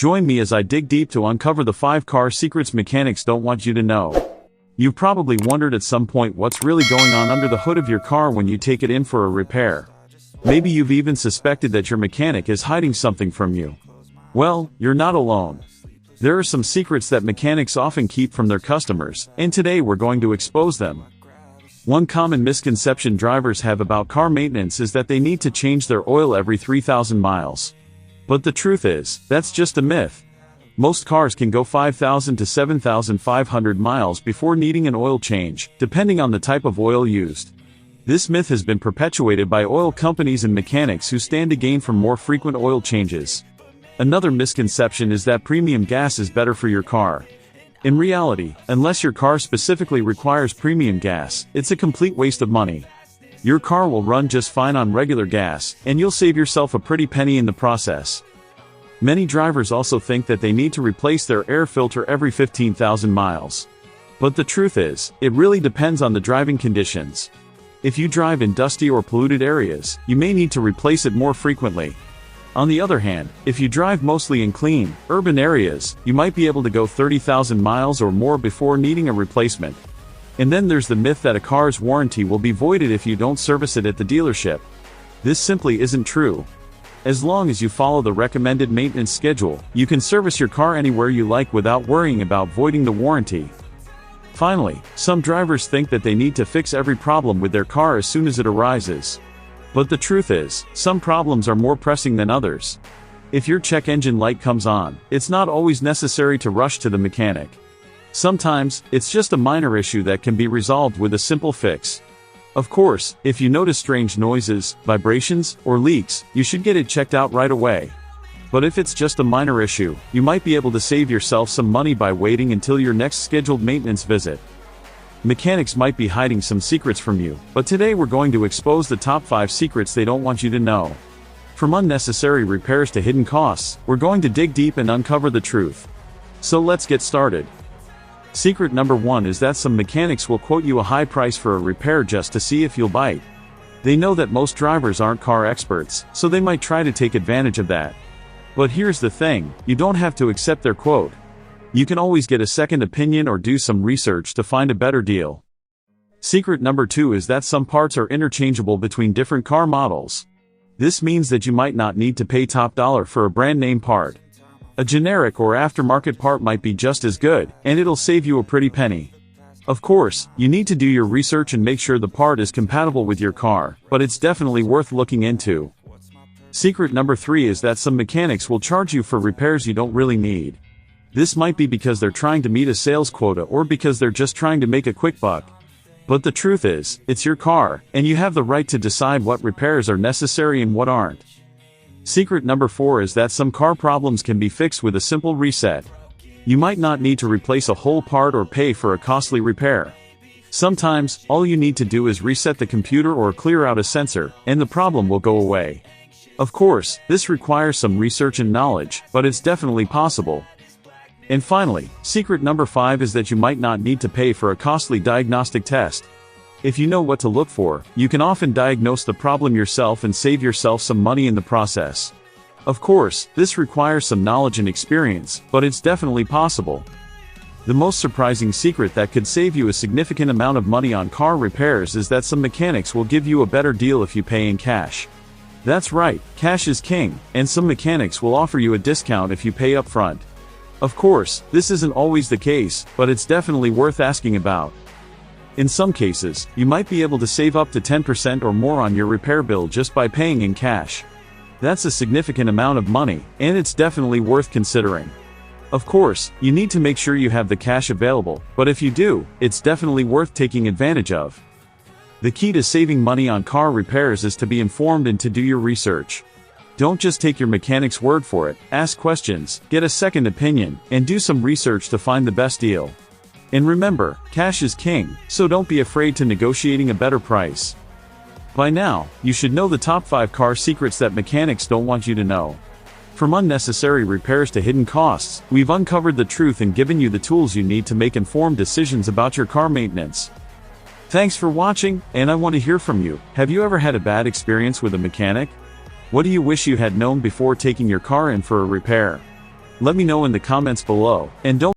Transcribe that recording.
Join me as I dig deep to uncover the 5 car secrets mechanics don't want you to know. You've probably wondered at some point what's really going on under the hood of your car when you take it in for a repair. Maybe you've even suspected that your mechanic is hiding something from you. Well, you're not alone. There are some secrets that mechanics often keep from their customers, and today we're going to expose them. One common misconception drivers have about car maintenance is that they need to change their oil every 3,000 miles. But the truth is, that's just a myth. Most cars can go 5,000 to 7,500 miles before needing an oil change, depending on the type of oil used. This myth has been perpetuated by oil companies and mechanics who stand to gain from more frequent oil changes. Another misconception is that premium gas is better for your car. In reality, unless your car specifically requires premium gas, it's a complete waste of money. Your car will run just fine on regular gas, and you'll save yourself a pretty penny in the process. Many drivers also think that they need to replace their air filter every 15,000 miles. But the truth is, it really depends on the driving conditions. If you drive in dusty or polluted areas, you may need to replace it more frequently. On the other hand, if you drive mostly in clean, urban areas, you might be able to go 30,000 miles or more before needing a replacement. And then there's the myth that a car's warranty will be voided if you don't service it at the dealership. This simply isn't true. As long as you follow the recommended maintenance schedule, you can service your car anywhere you like without worrying about voiding the warranty. Finally, some drivers think that they need to fix every problem with their car as soon as it arises. But the truth is, some problems are more pressing than others. If your check engine light comes on, it's not always necessary to rush to the mechanic. Sometimes, it's just a minor issue that can be resolved with a simple fix. Of course, if you notice strange noises, vibrations, or leaks, you should get it checked out right away. But if it's just a minor issue, you might be able to save yourself some money by waiting until your next scheduled maintenance visit. Mechanics might be hiding some secrets from you, but today we're going to expose the top 5 secrets they don't want you to know. From unnecessary repairs to hidden costs, we're going to dig deep and uncover the truth. So let's get started. Secret number 1 is that some mechanics will quote you a high price for a repair just to see if you'll bite. They know that most drivers aren't car experts, so they might try to take advantage of that. But here's the thing, you don't have to accept their quote. You can always get a second opinion or do some research to find a better deal. Secret number 2 is that some parts are interchangeable between different car models. This means that you might not need to pay top dollar for a brand name part. A generic or aftermarket part might be just as good, and it'll save you a pretty penny. Of course, you need to do your research and make sure the part is compatible with your car, but it's definitely worth looking into. Secret number 3 is that some mechanics will charge you for repairs you don't really need. This might be because they're trying to meet a sales quota or because they're just trying to make a quick buck. But the truth is, it's your car, and you have the right to decide what repairs are necessary and what aren't. Secret number 4 is that some car problems can be fixed with a simple reset. You might not need to replace a whole part or pay for a costly repair. Sometimes, all you need to do is reset the computer or clear out a sensor, and the problem will go away. Of course, this requires some research and knowledge, but it's definitely possible. And finally, secret number 5 is that you might not need to pay for a costly diagnostic test. If you know what to look for, you can often diagnose the problem yourself and save yourself some money in the process. Of course, this requires some knowledge and experience, but it's definitely possible. The most surprising secret that could save you a significant amount of money on car repairs is that some mechanics will give you a better deal if you pay in cash. That's right, cash is king, and some mechanics will offer you a discount if you pay up front. Of course, this isn't always the case, but it's definitely worth asking about. In some cases, you might be able to save up to 10% or more on your repair bill just by paying in cash. That's a significant amount of money, and it's definitely worth considering. Of course, you need to make sure you have the cash available, but if you do, it's definitely worth taking advantage of. The key to saving money on car repairs is to be informed and to do your research. Don't just take your mechanic's word for it, ask questions, get a second opinion, and do some research to find the best deal. And remember, cash is king, so don't be afraid to negotiating a better price. By now, you should know the top 5 car secrets that mechanics don't want you to know. From unnecessary repairs to hidden costs, we've uncovered the truth and given you the tools you need to make informed decisions about your car maintenance. Thanks for watching, and I want to hear from you. Have you ever had a bad experience with a mechanic? What do you wish you had known before taking your car in for a repair? Let me know in the comments below, and don't